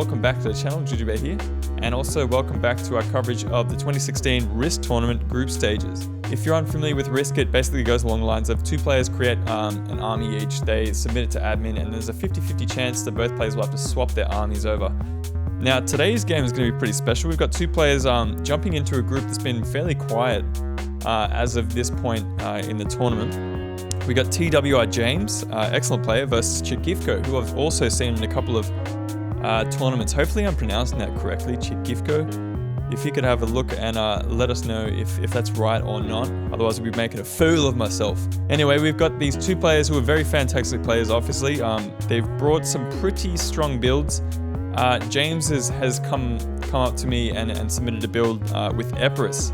welcome back to the channel, Jujubear here, and also welcome back to our coverage of the 2016 Risk Tournament group stages. If you're unfamiliar with Risk, it basically goes along the lines of two players create an army each, they submit it to admin, and there's a 50-50 chance that both players will have to swap their armies over. Now today's game is going to be pretty special. We've got two players jumping into a group that's been fairly quiet as of this point in the tournament. We got TWR James, excellent player, versus Chikifco, who I've also seen in a couple of tournaments. Hopefully I'm pronouncing that correctly, Chikifco. If you could have a look and let us know if that's right or not. Otherwise I'll be making a fool of myself. Anyway, we've got these two players who are very fantastic players, obviously. They've brought some pretty strong builds. James has come up to me and submitted a build with EPIRUS.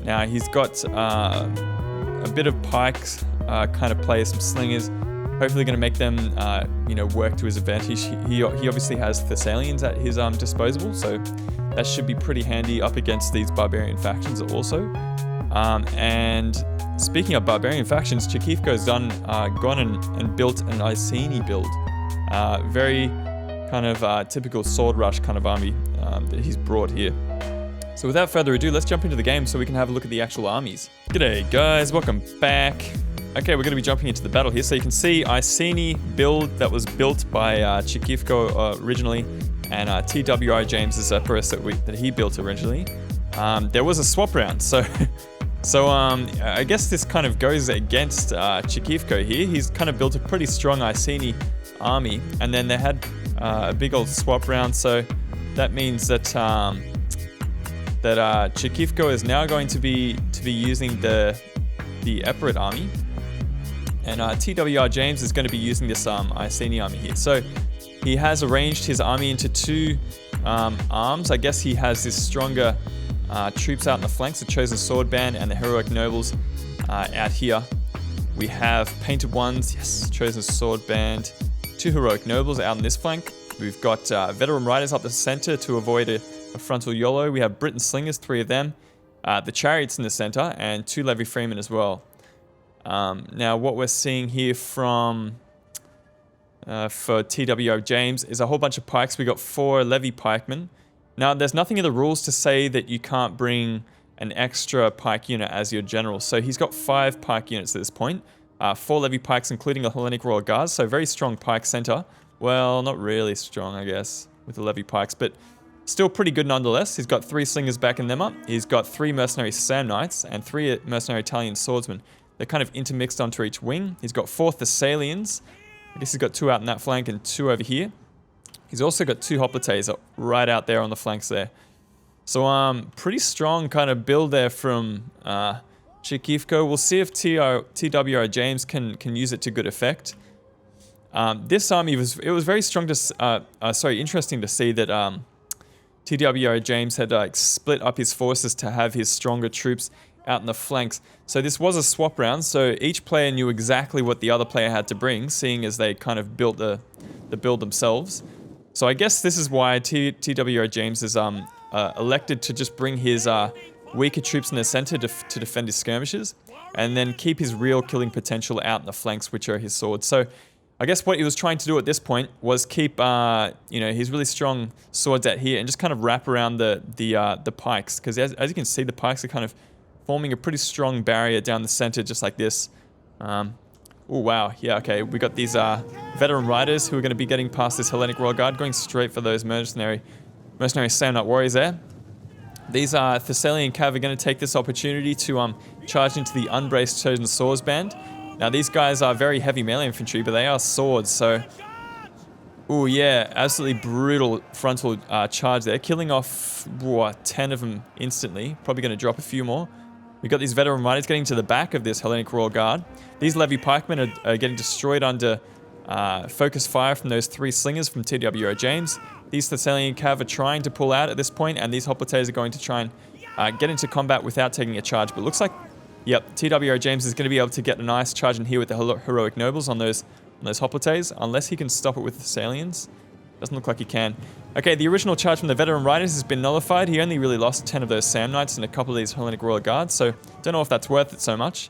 Now he's got a bit of pikes, kind of play some slingers, hopefully going to make them work to his advantage. He obviously has Thessalians at his disposal, so that should be pretty handy up against these barbarian factions also. And speaking of barbarian factions, Chikifco's gone and built an ICENI build. Very kind of typical sword rush kind of army that he's brought here. So without further ado, let's jump into the game so we can have a look at the actual armies. G'day guys, welcome back. Okay, we're going to be jumping into the battle here. So you can see ICENI build that was built by Chikifco originally, and TWR James's EPIRUS that he built originally. There was a swap round, so I guess this kind of goes against Chikifco here. He's kind of built a pretty strong ICENI army, and then they had a big old swap round. So that means that Chikifco is now going to be using the EPIRUS army. And TWR James is going to be using this ICENI army here. So he has arranged his army into two arms. I guess he has this stronger troops out in the flanks, the Chosen Sword Band and the Heroic Nobles out here. We have Painted Ones, yes, Chosen Sword Band, two Heroic Nobles out in this flank. We've got Veteran Riders up the center to avoid a frontal YOLO. We have Britain Slingers, 3 of them. The Chariots in the center, and 2 Levy Freemen as well. Now what we're seeing here for TWR James is a whole bunch of pikes. We got 4 Levy pikemen. Now there's nothing in the rules to say that you can't bring an extra pike unit as your general. So he's got 5 pike units at this point. 4 Levy pikes including a Hellenic Royal Guards, so very strong pike center. Well, not really strong I guess with the Levy pikes, but still pretty good nonetheless. He's got 3 Slingers backing them up. He's got 3 Mercenary Sam Knights and 3 Mercenary Italian Swordsmen. They're kind of intermixed onto each wing. He's got 4 Thessalians. I guess he's got 2 out in that flank and 2 over here. He's also got 2 Hoplites right out there on the flanks there. So pretty strong kind of build there from Chikifco. We'll see if TWR James can use it to good effect. This army was very strong to interesting to see that TWR James had split up his forces to have his stronger troops out in the flanks. So this was a swap round, so each player knew exactly what the other player had to bring, seeing as they kind of built the build themselves. So I guess this is why TWR James is elected to just bring his weaker troops in the center to defend his skirmishes, and then keep his real killing potential out in the flanks, which are his swords. So I guess what he was trying to do at this point was keep his really strong swords out here and just kind of wrap around the pikes, because as you can see, the pikes are kind of forming a pretty strong barrier down the center, just like this. Oh wow, yeah, okay. We got these veteran riders who are going to be getting past this Hellenic Royal Guard, going straight for those mercenary Sam Knight warriors there. These Thessalian Cav are going to take this opportunity to charge into the unbraced Chosen Swords Band. Now these guys are very heavy melee infantry, but they are swords, so oh yeah, absolutely brutal frontal charge there, killing off 10 of them instantly. Probably going to drop a few more. We've got these veteran riders getting to the back of this Hellenic Royal Guard. These Levy pikemen are getting destroyed under focus fire from those 3 slingers from TWR James. These Thessalian Cav are trying to pull out at this point, and these Hoplites are going to try and get into combat without taking a charge. But it looks like, yep, TWR James is going to be able to get a nice charge in here with the Heroic Nobles on those Hoplites, unless he can stop it with the Thessalians. Doesn't look like he can. Okay, the original charge from the Veteran Riders has been nullified. He only really lost 10 of those Sam Knights and a couple of these Hellenic Royal Guards, so don't know if that's worth it so much.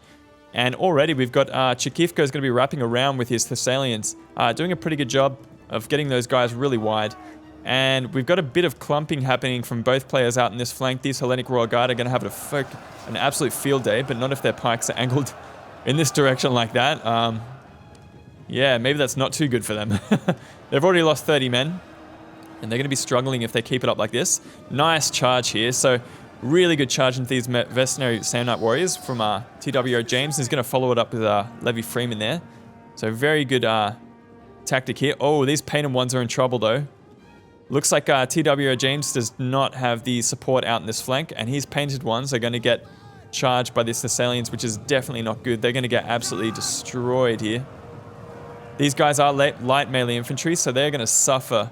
And already we've got Chikifco is going to be wrapping around with his Thessalians, doing a pretty good job of getting those guys really wide. And we've got a bit of clumping happening from both players out in this flank. These Hellenic Royal Guard are going to have an absolute field day, but not if their pikes are angled in this direction like that. Yeah, maybe that's not too good for them. They've already lost 30 men, and they're going to be struggling if they keep it up like this. Nice charge here. So really good charge into these Mercenary Sam Knight Warriors from TWR James. He's going to follow it up with Levy Freeman there. So very good tactic here. Oh, these painted ones are in trouble though. Looks like TWR James does not have the support out in this flank, and his painted ones are going to get charged by these Thessalians, which is definitely not good. They're going to get absolutely destroyed here. These guys are light melee infantry, so they're going to suffer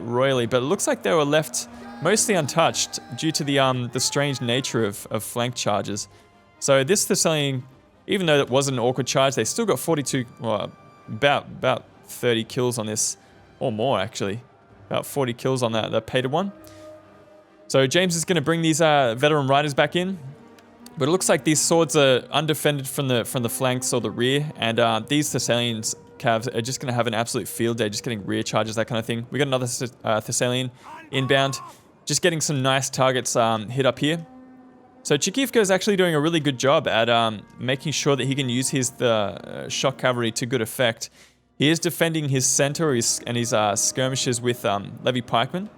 royally, but it looks like they were left mostly untouched due to the strange nature of flank charges. So this Thessalian, even though it was an awkward charge, they still got 42, well, about 30 kills on this, or more actually. About 40 kills on that painted one. So James is going to bring these veteran riders back in. But it looks like these swords are undefended from the flanks or the rear. And these Thessalians calves are just going to have an absolute field day, just getting rear charges, that kind of thing. We got another Thessalian inbound. Just getting some nice targets hit up here. So Chikifco is actually doing a really good job at making sure that he can use his shock cavalry to good effect. He is defending his center and his skirmishes with Levy Pikemen.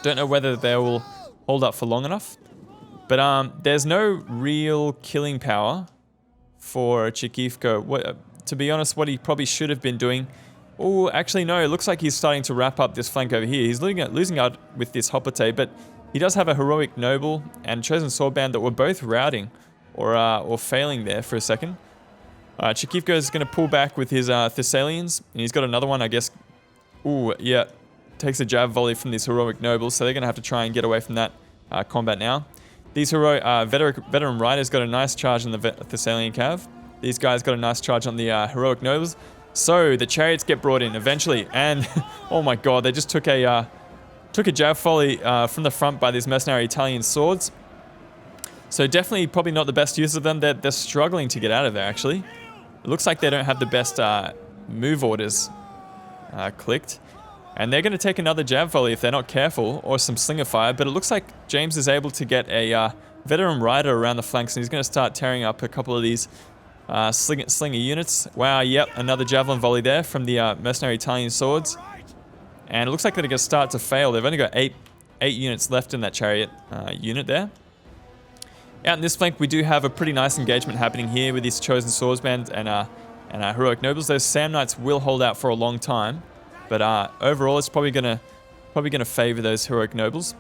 Don't know whether they will hold up for long enough. But there's no real killing power for Chikifco. To be honest, what he probably should have been doing... Oh, actually no, it looks like he's starting to wrap up this flank over here. He's losing out with this Hoplite, but he does have a Heroic Noble and Chosen Swordband that were both routing or failing there for a second. Chikifco is going to pull back with his Thessalians, and he's got another one, I guess. Ooh, yeah. Takes a jab volley from these Heroic Nobles, so they're going to have to try and get away from that combat now. These veteran riders got a nice charge on the Thessalian cav. These guys got a nice charge on the Heroic Nobles. So the chariots get brought in eventually, and oh my god, they just took a jab volley from the front by these mercenary Italian swords. So definitely probably not the best use of them. They're struggling to get out of there actually. It looks like they don't have the best move orders clicked. And they're going to take another jab volley if they're not careful, or some slinger fire. But it looks like James is able to get a veteran rider around the flanks, and he's going to start tearing up a couple of these slinger units. Wow, yep, another javelin volley there from the mercenary Italian swords. And it looks like they're going to start to fail. They've only got eight units left in that chariot unit there. Out in this flank, we do have a pretty nice engagement happening here with these Chosen Swordsband and Heroic Nobles. Those Sam Knights will hold out for a long time, but overall, it's probably gonna favor those Heroic Nobles.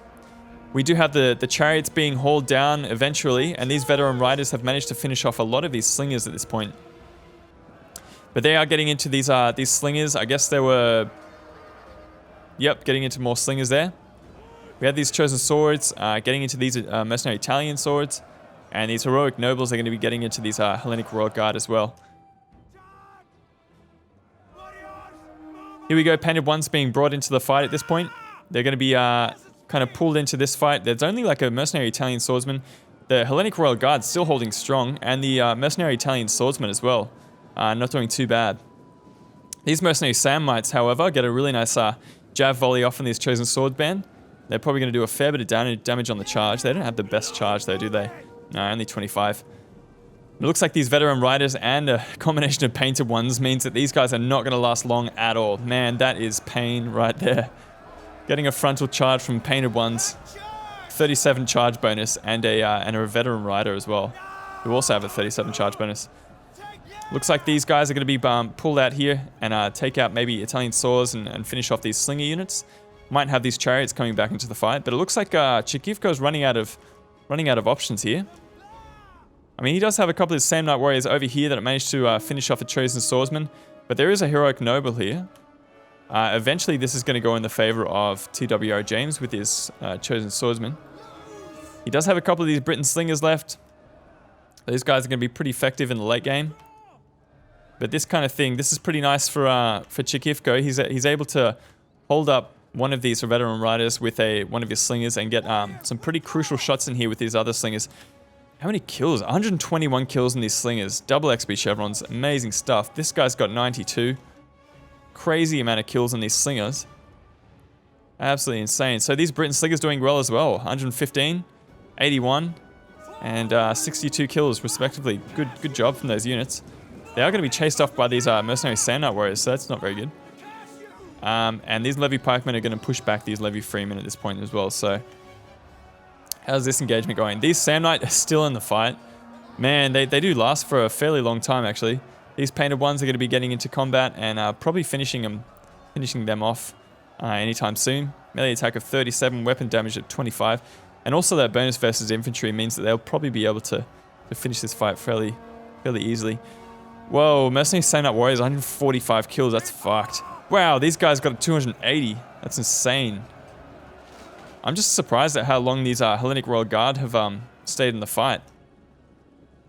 We do have the chariots being hauled down eventually, and these veteran riders have managed to finish off a lot of these slingers at this point. But they are getting into these slingers. I guess they were, yep, getting into more slingers there. We have these Chosen Swords getting into these mercenary Italian swords. And these Heroic Nobles are going to be getting into these Hellenic Royal Guard as well. Here we go, painted ones being brought into the fight at this point. They're going to be kind of pulled into this fight. There's only like a mercenary Italian swordsman. The Hellenic Royal Guard still holding strong, and the mercenary Italian swordsman as well. Not doing too bad. These mercenary Sam Knights, however, get a really nice jab volley off on these Chosen Swordband. They're probably going to do a fair bit of damage on the charge. They don't have the best charge though, do they? No, only 25. It looks like these veteran riders and a combination of painted ones means that these guys are not going to last long at all. Man, that is pain right there. Getting a frontal charge from painted ones. 37 charge bonus and a veteran rider as well, who also have a 37 charge bonus. Looks like these guys are going to be pulled out here and take out maybe Italian swords and finish off these slinger units. Might have these chariots coming back into the fight, but it looks like Chikifco's running out of options here. I mean, he does have a couple of Sam Knight Warriors over here that managed to finish off a Chosen Swordsman, but there is a Heroic Noble here. Eventually, this is going to go in the favor of TWR James with his Chosen Swordsman. He does have a couple of these Britain Slingers left. These guys are going to be pretty effective in the late game. But this kind of thing, this is pretty nice for Chikifco. He's able to hold up one of these veteran riders with one of his slingers and get some pretty crucial shots in here with these other slingers. How many kills? 121 kills in these slingers. Double XP chevrons. Amazing stuff. This guy's got 92. Crazy amount of kills in these slingers. Absolutely insane. So these Britain Slingers doing well as well. 115, 81, and 62 kills respectively. Good job from those units. They are going to be chased off by these mercenary Sand Knight warriors, so that's not very good. And these Levy Pikemen are going to push back these Levy Freemen at this point as well. So how's this engagement going? These Sand Knight are still in the fight. Man, they do last for a fairly long time actually. These painted ones are going to be getting into combat and probably finishing them off anytime soon. Melee attack of 37, weapon damage at 25. And also that bonus versus infantry means that they'll probably be able to finish this fight fairly easily. Whoa, Mercenary Sand Knight Warriors, 145 kills, that's fucked. Wow, these guys got 280. That's insane. I'm just surprised at how long these Hellenic Royal Guard have stayed in the fight.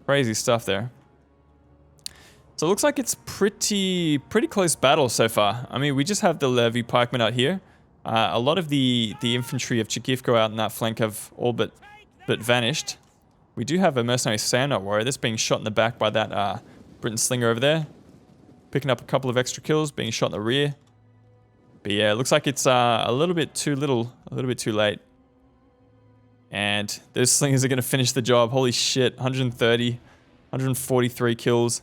Crazy stuff there. So it looks like it's pretty close battle so far. I mean, we just have the Levy Pikemen out here. A lot of the infantry of Chikifco out in that flank have all but vanished. We do have a Mercenary Sand Knight Warrior that's being shot in the back by that Britain Slinger over there. Picking up a couple of extra kills, being shot in the rear. But yeah, it looks like it's a little bit too little, a little bit too late. And those Slingers are going to finish the job. Holy shit, 130, 143 kills.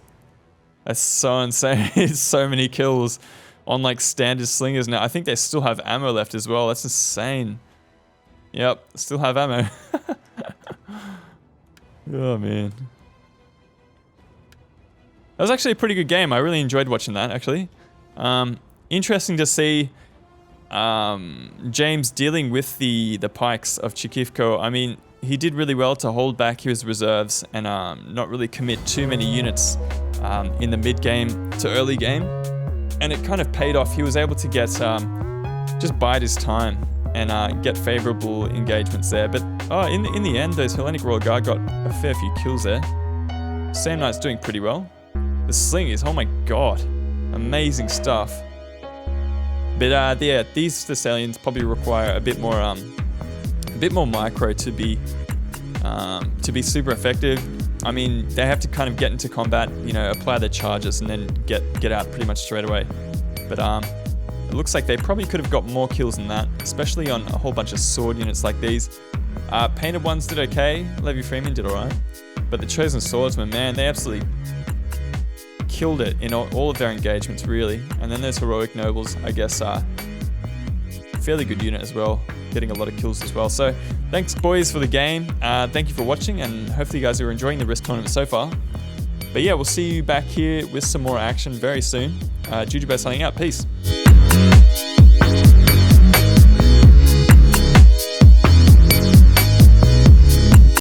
That's so insane. It's so many kills on like standard Slingers now. I think they still have ammo left as well. That's insane. Yep, still have ammo. Oh man. That was actually a pretty good game. I really enjoyed watching that, actually. Interesting to see James dealing with the pikes of Chikifco. I mean, he did really well to hold back his reserves and not really commit too many units in the mid-game to early game. And it kind of paid off. He was able to get just bide his time and get favorable engagements there. But in the end, those Hellenic Royal Guard got a fair few kills there. Sand Knight's doing pretty well. The Slingers, oh my god, amazing stuff. But yeah, these Thessalians probably require a bit more micro to be super effective. I mean, they have to kind of get into combat, you know, apply their charges and then get out pretty much straight away. But it looks like they probably could have got more kills than that, especially on a whole bunch of sword units like these. Painted ones did okay, Levy Freeman did alright, but the Chosen Swordsmen, man, they absolutely killed it in all of their engagements, really. And then there's Heroic Nobles, I guess, fairly good unit as well, getting a lot of kills as well. So thanks boys for the game, thank you for watching, and hopefully you guys are enjoying the Risk tournament so far. But yeah, we'll see you back here with some more action very soon. Jujubear signing out, peace.